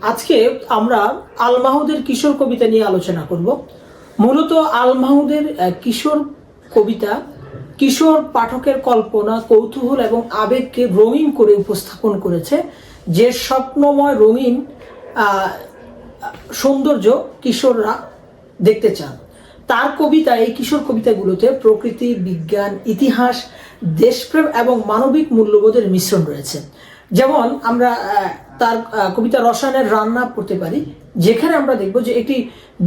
আজকে আমরা আল মাহমুদের কিশোর কবিতা নিয়ে আলোচনা করব। মূলত আল মাহমুদের কিশোর কবিতা কিশোর পাঠকের কল্পনা, কৌতূহল এবং আবেগকে রঙিন করে উপস্থাপন করেছে। যে স্বপ্নময় রঙিন সৌন্দর্য কিশোররা দেখতে চান, তার কবিতা, এই কিশোর কবিতাগুলোতে প্রকৃতি, বিজ্ঞান, ইতিহাস, দেশপ্রেম এবং মানবিক মূল্যবোধের মিশ্রণ রয়েছে। যেমন আমরা তার কবিতা রসায়নের রান্না পড়তে পারি, যেখানে আমরা দেখব যে একটি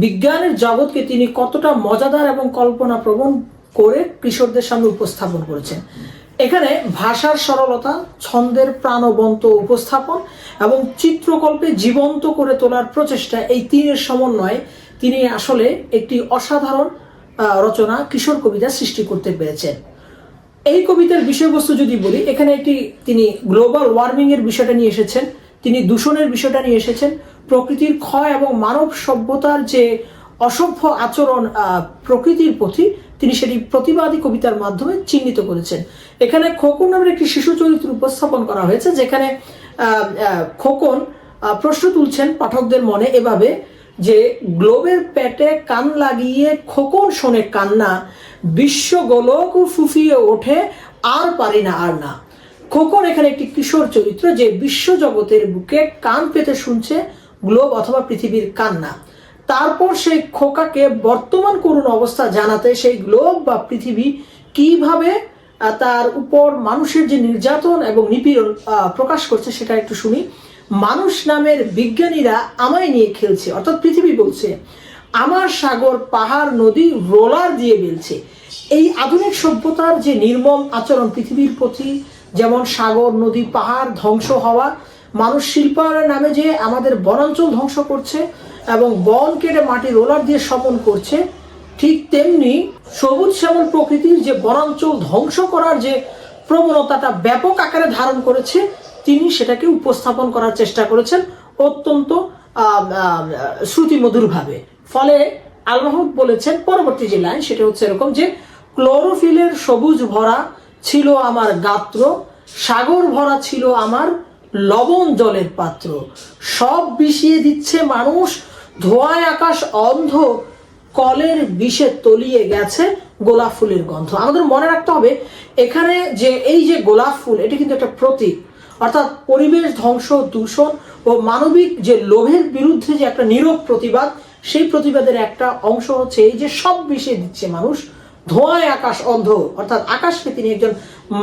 বিজ্ঞানের জগৎকে তিনি কতটা মজাদার এবং কল্পনাপ্রবণ করে কিশোরদের সামনে উপস্থাপন করেছেন। এখানে ভাষার সরলতা, ছন্দের প্রাণবন্ত উপস্থাপন এবং চিত্রকল্পে জীবন্ত করে তোলার প্রচেষ্টা, এই তিনের সমন্বয়ে তিনি আসলে একটি অসাধারণ রচনা কিশোর কবিতা সৃষ্টি করতে পেরেছেন। এই কবিতার বিষয়বস্তু যদি বলি, এখানে তিনি গ্লোবাল ওয়ার্মিং এর বিষয়টা নিয়ে এসেছেন, তিনি দূষণের বিষয়টা নিয়ে এসেছেন, প্রকৃতির ক্ষয় এবং মানব সভ্যতার যে অসভ্য আচরণ প্রকৃতির প্রতি, তিনি সেটি প্রতিবাদী কবিতার মাধ্যমে চিহ্নিত করেছেন। এখানে খোকন নামের একটি শিশু চরিত্র উপস্থাপন করা হয়েছে, যেখানে খোকন প্রশ্ন তুলছেন পাঠকদের মনে এভাবে যে, গ্লোবের পেটে কান লাগিয়ে খোকন শোনে কান্না, বিশ্ব গোলক ফুফিয়ে ওঠে আর পারি না আর না। খোকন এখানে একটি কিশোর চরিত্র, যে বিশ্ব জগতের বুকে কান পেতে শুনছে গ্লোব অথবা পৃথিবীর কান্না। তারপর সেই খোকাকে বর্তমান করুণ অবস্থা জানাতে সেই গ্লোব বা পৃথিবী কিভাবে তার উপর মানুষের যে নির্যাতন এবং নিপীড়ন প্রকাশ করছে সেটা একটু শুনি। মানুষ নামের বিজ্ঞানীরা আমায় নিয়ে খেলছে, অর্থাৎ পৃথিবী বলছে, আমার সাগর পাহাড় নদী রোলার দিয়ে বেলছে। এই আধুনিক সভ্যতার যে নির্মম আচরণ পৃথিবীর প্রতি, যেমন সাগর নদী পাহাড় ধ্বংস হওয়া, মানুষ শিল্পায়নের নামে যে আমাদের বনাঞ্চল ধ্বংস করছে এবং বন কেটে মাটি রোলার দিয়ে সমন করছে, ঠিক তেমনি সবুজ শ্যামল প্রকৃতির যে বনাঞ্চল ধ্বংস করার যে প্রবণতাটা ব্যাপক আকারে ধারণ করেছে, তিনি সেটাকে উপস্থাপন করার চেষ্টা করেছেন অত্যন্ত শ্রুতিমধুরভাবে। ফলে আল মাহমুদ বলেছেন পরবর্তী যে লাইন, সেটা হচ্ছে এরকম যে, ক্লোরোফিলের সবুজ ভরা ছিল আমার গাত্র, সাগর ভরা ছিল আমার লবণ জলের পাত্র, সব বিষিয়ে দিচ্ছে মানুষ, ধোঁয়ায় আকাশ অন্ধ, কলের বিষে তলিয়ে গেছে গোলাপ ফুলের গন্ধ। আমাদের মনে রাখতে হবে এখানে যে এই যে গোলাপ ফুল, এটি কিন্তু একটা প্রতীক, অর্থাৎ পরিবেশ ধ্বংস, দূষণ ও মানবিক যে লোভের বিরুদ্ধে যে একটা নীরব প্রতিবাদ, সেই প্রতিবাদের একটা অংশ হচ্ছে এই যে সব বিষে দিচ্ছে মানুষ, ধোঁয়ায় আকাশ অন্ধ, অর্থাৎ আকাশকে তিনি একজন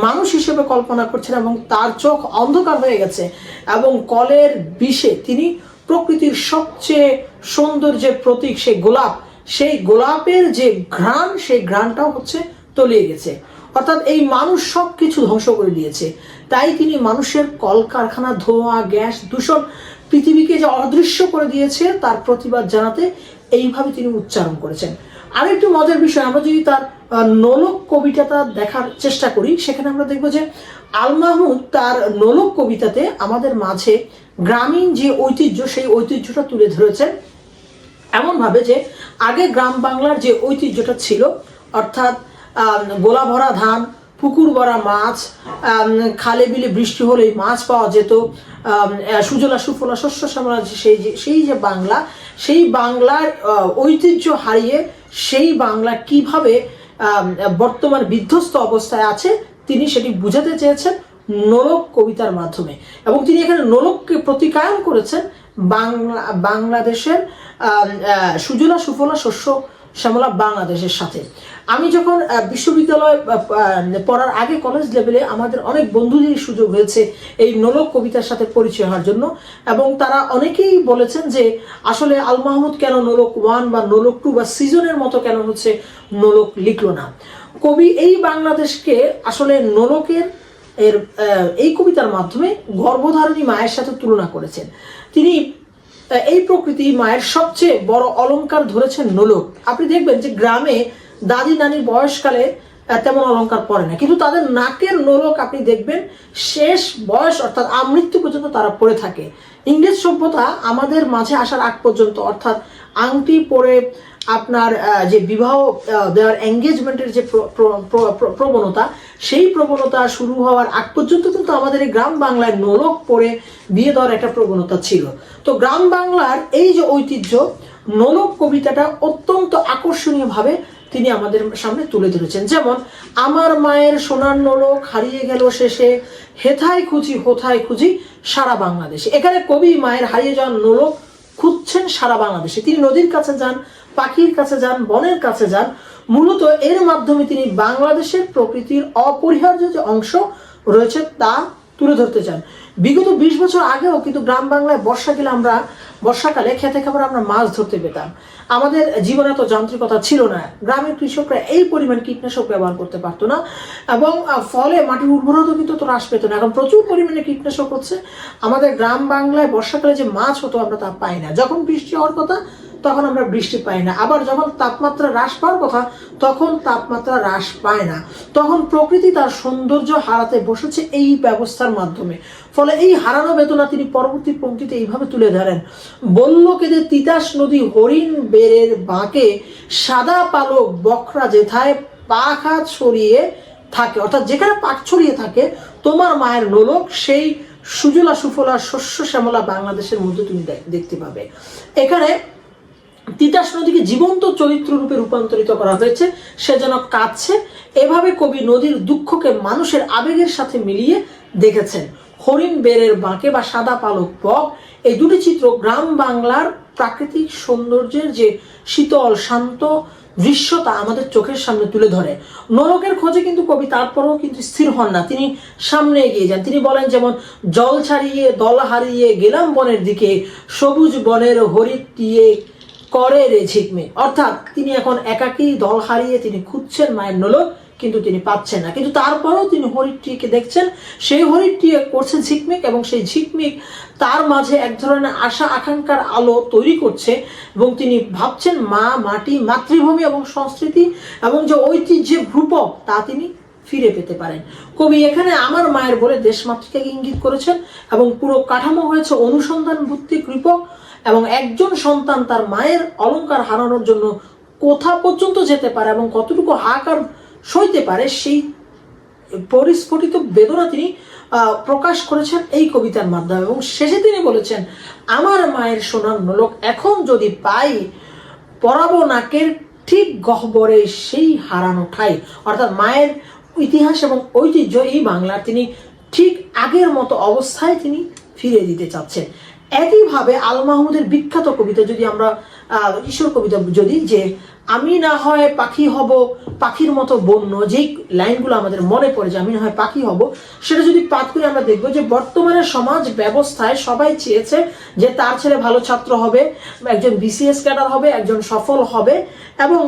মানুষ হিসেবে কল্পনা করছেন এবং তার চোখ অন্ধকার হয়ে গেছে, এবং কলের বিষে তিনি প্রকৃতির সবচেয়ে সুন্দর যে প্রতীক সেই গোলাপ, সেই গোলাপের যে ঘ্রাণ, সেই ঘ্রাণটাও হচ্ছে তলিয়ে গেছে। অর্থাৎ এই মানুষ সব কিছু ধ্বংস করে দিয়েছে, তাই তিনি মানুষের কলকারখানা, ধোঁয়া, গ্যাস, দূষণ পৃথিবীকে যে অদৃশ্য করে দিয়েছে তার প্রতিবাদ জানাতে এইভাবে তিনি উচ্চারণ করেছেন। আর একটু মজার বিষয়, আমরা যদি তার নোলক কবিতাটা দেখার চেষ্টা করি, সেখানে আমরা দেখব যে আল মাহমুদ তার নোলক কবিতাতে আমাদের মাঝে গ্রামীণ যে ঐতিহ্য, সেই ঐতিহ্যটা তুলে ধরেছেন এমনভাবে যে আগে গ্রাম বাংলার যে ঐতিহ্যটা ছিল, অর্থাৎ গোলা ভরা ধান, পুকুর ভরা মাছ, খালে বিলে বৃষ্টি হলেই মাছ পাওয়া যেত, সুজলা সুফলা শস্য শ্যামলা, সেই যে বাংলা, সেই বাংলার ঐতিহ্য হারিয়ে সেই বাংলা কিভাবে বর্তমান বিধ্বস্ত অবস্থায় আছে, তিনি সেটি বুঝাতে চেয়েছেন নোলক কবিতার মাধ্যমে। এবং তিনি এখানে নোলককে প্রতিকায়ন করেছেন বাংলাদেশের সুজলা সুফলা শস্য শ্যামলা বাংলাদেশের সাথে। আমি যখন বিশ্ববিদ্যালয় পড়ার আগে কলেজ লেভেলে আমাদের অনেক বন্ধুদের সুযোগ হয়েছে এই নোলক কবিতার সাথে পরিচয় হওয়ার জন্য, এবং তারা অনেকেই বলেছেন যে আসলে আল মাহমুদ কেন নোলক 1 বা নোলক 2 বা সিজনের মতো কেন হচ্ছে নোলক লিখলো না। কবি এই বাংলাদেশকে আসলে নোলকের এই কবিতার মাধ্যমে গর্ভধারিণী মায়ের সাথে তুলনা করেছেন। তিনি এই প্রকৃতি মায়ের সবচেয়ে বড় অলংকার ধরেছেন নোলক। আপনি দেখবেন যে গ্রামে দাদি নানির বয়সকালে তেমন অলংকার পরে না, কিন্তু তাদের নাকের নোলক আপনি দেখবেন শেষ বয়স অর্থাৎ আমৃত্যু পর্যন্ত তারা পরে থাকে। ইংরেজ সভ্যতা আমাদের মাঝে আসার আগ পর্যন্ত, অর্থাৎ আংটি পরে আপনার যে বিবাহ দেওয়ার এঙ্গেজমেন্টের যে প্রবণতা, সেই প্রবণতা শুরু হওয়ার আগ পর্যন্ত কিন্তু আমাদের এই গ্রাম বাংলায় নোলক পরে বিয়ে দেওয়ার একটা প্রবণতা ছিল। তো গ্রাম বাংলার এই যে ঐতিহ্য, নোলক কবিতাটা অত্যন্ত আকর্ষণীয়ভাবে তিনি আমাদের সামনে তুলে ধরেছেন। যেমন, আমার মায়ের সোনার নোলক হারিয়ে গেল শেষে, হেথায় খুঁজি হোথায় খুঁজি সারা বাংলাদেশে। এখানে কবি মায়ের হারিয়ে যাওয়ার নোলক খুঁজছেন সারা বাংলাদেশে। তিনি নদীর কাছে যান, পাখির কাছে যান, বনের কাছে যান। মূলত এর মাধ্যমে তিনি বাংলাদেশের প্রকৃতির অপরিহার্য যে অংশ রয়েছে তা তুলে ধরতে চান। বিগত 20 বছর আগেও কিন্তু গ্রাম বাংলায় বর্ষাকালে খেতে খাবার আমরা মাছ ধরতে পেতাম। আমাদের জীবনে তো যান্ত্রিকতা ছিল না, গ্রামের কৃষকরা এই পরিমাণ কীটনাশক ব্যবহার করতে পারতো না, এবং ফলে মাটির উর্বরতা কিন্তু তো হ্রাস পেত না। এখন প্রচুর পরিমাণে কীটনাশক হচ্ছে। আমাদের গ্রাম বাংলায় বর্ষাকালে যে মাছ হতো আমরা তা পাই না। যখন বৃষ্টি হওয়ার কথা তখন আমরা বৃষ্টি পাই না, আবার যখন তাপমাত্রা হ্রাস পাওয়ার কথা তখন তাপমাত্রা হ্রাস পায় না। তখন প্রকৃতি তার সৌন্দর্য হারাতে বসেছে এই ব্যবস্থার মাধ্যমে। ফলে এই হারানো বেদনা তিনি পরবর্তী পংক্তিতে এইভাবে তুলে ধরেন, বলল কেঁদে তিতাস নদী হরিণ বেড়ের বাঁকে, সাদা পালক বকরা যেথায় পাখা ছড়িয়ে থাকে, অর্থাৎ যেখানে পাখ ছড়িয়ে থাকে তোমার মায়ের নোলক সেই সুজলা সুফলা শস্য শ্যামলা বাংলাদেশের মধ্যে তুমি দেখতে পাবে। এখানে তিতাস নদীকে জীবন্ত চরিত্র রূপে রূপান্তরিত করা হয়েছে, সে যেন কাঁদছে। এভাবে কবি নদীর দুঃখকে মানুষের আবেগের সাথে মিলিয়ে দেখেছেন। হরিণ বেড়ের বাঁকে বা সাদা পালক বক, এই দুটি চিত্র গ্রাম বাংলার প্রাকৃতিক সৌন্দর্যের যে শীতল শান্ত দৃশ্যতা আমাদের চোখের সামনে তুলে ধরে। নরকের খোঁজে কিন্তু কবি তারপরেও কিন্তু স্থির হন না, তিনি সামনে এগিয়ে যান। তিনি বলেন, যেমন জল ছাড়িয়ে দল হারিয়ে গেলাম বনের দিকে, সবুজ বনের হরিৎ দিয়ে করে রে ঝিকমিক। অর্থাৎ তিনি এখন একাকী, দল হারিয়ে তিনি খুঁজছেন মায়ের নোলক, কিন্তু তিনি পাচ্ছেন না। কিন্তু তারপরেও তিনি হরিণটিকে দেখছেন, সেই হরিণটি করছে ঝিকমিক, এবং সেই ঝিকমিক তার মাঝে এক ধরনের আশা আকাঙ্ক্ষার আলো তৈরি করছে, এবং তিনি ভাবছেন মা, মাটি, মাতৃভূমি এবং সংস্কৃতি এবং যে ঐতিহ্যের রূপক তা তিনি ফিরে পেতে পারেন। কবি এখানে আমার মায়ের বলে দেশমাতৃকাকে ইঙ্গিত করেছেন, এবং পুরো কাঠামো হয়েছে অনুসন্ধান ভিত্তিক রূপক, এবং একজন সন্তান তার মায়ের অলংকার হারানোর জন্য কোথা পর্যন্ত যেতে পারে এবং কতটুকু হাহাকার সইতে পারে সেই পরিস্ফুটিত বেদনা তিনি প্রকাশ করেছেন এই কবিতার মাধ্যমে। এবং শেষে তিনি বলেছেন, আমার মায়ের সোনার নোলক এখন যদি পাই, পরাবো নাকের ঠিক গহ্বরে সেই হারানো ঠাই। অর্থাৎ মায়ের ইতিহাস এবং ঐতিহ্য এই বাংলার তিনি ঠিক আগের মতো অবস্থায় তিনি ফিরিয়ে দিতে চাচ্ছেন। একইভাবে আল মাহমুদের বিখ্যাত কবিতা যদি আমরা ঈশ্বর কবিতা যদি, যে আমি না হয় পাখি হব পাখির মতো বন্য, যেই লাইনগুলো আমাদের মনে পড়ে যে আমি না হয় পাখি হব, সেটা যদি পাঠ করে আমরা দেখবো যে বর্তমানে সমাজ ব্যবস্থায় সবাই চেয়েছে যে তার ছেলে ভালো ছাত্র হবে, একজন বিসিএস ক্যাডার হবে, একজন সফল হবে, এবং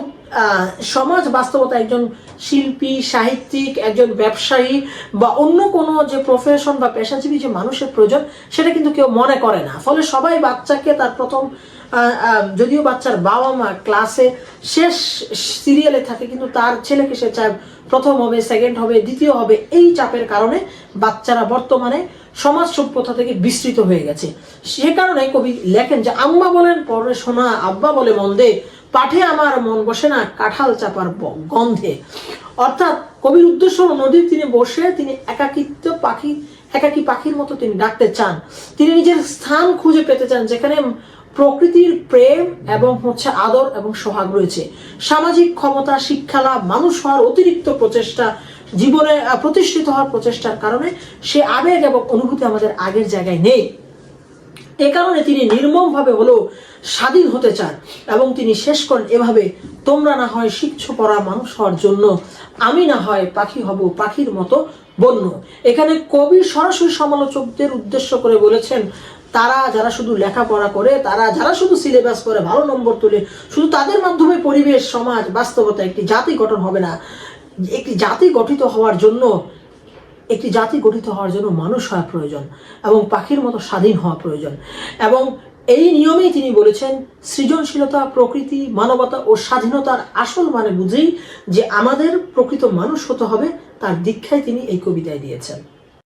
সমাজ বাস্তবতা একজন শিল্পী, সাহিত্যিক, একজন ব্যবসায়ী বা অন্য কোনো যে প্রফেশন বা পেশাজীবী যে মানুষের প্রয়োজন সেটা কিন্তু কেউ মনে করে না। ফলে সবাই বাচ্চাকে তার প্রথম, যদিও বাচ্চার বাবা মা ক্লাসে শেষ সিরিয়ালে থাকে, কিন্তু তার ছেলেকে সে চায় প্রথম হবে, সেকেন্ড হবে, দ্বিতীয় হবে। এই চাপের কারণে বাচ্চারা বর্তমানে সমাজ সভ্যতা থেকে বিস্তৃত হয়ে গেছে। সে কারণে কবি লেখেন যে আম্মা বলেন পরে শোনা, আব্বা বলে মন্দে, পাঠে আমার মন বসে না কাঁঠাল চাপার গন্ধে। অর্থাৎ কবির উদ্দেশ্য নদীর তীরে বসে তিনি একাকী পাখির মতো তিনি ডাকতে চান। তিনি নিজের স্থান খুঁজে পেতে চান যেখানে প্রকৃতির প্রেম এবং আদর এবং সোহাগ রয়েছে। সামাজিক ক্ষমতা, শিক্ষা লাভ, মানুষ হওয়ার অতিরিক্ত প্রচেষ্টা, জীবনে প্রতিষ্ঠিত হওয়ার প্রচেষ্টার কারণে সে আবেগ এবং অনুভূতি আমাদের আগের জায়গায় নেই। এ কারণে তিনি নির্মমভাবে হলেও স্বাধীন হতে চান, এবং তিনি শেষ করেন এভাবে, তোমরা না হয় শিখছো পড়া মানুষ হওয়ার জন্য, আমি না হয় পাখি হব পাখির মতো বন্য। এখানে কবি সরাসরি সমালোচকদের উদ্দেশ্য করে বলেছেন, তারা যারা শুধু লেখাপড়া করে, তারা যারা শুধু সিলেবাস করে ভালো নম্বর তোলে, শুধু তাদের মাধ্যমে পরিবেশ, সমাজ, বাস্তবতা একটি জাতি গঠন হবে না। একটি জাতি গঠিত হওয়ার জন্য মানুষ হওয়া প্রয়োজন, এবং পাখির মতো স্বাধীন হওয়া প্রয়োজন। এবং এই নিয়মেই তিনি বলেছেন, সৃজনশীলতা, প্রকৃতি, মানবতা ও স্বাধীনতার আসল মানে বুঝেই যে আমাদের প্রকৃত মানুষ হতে হবে, তার দীক্ষায় তিনি এই কবিতায় দিয়েছেন।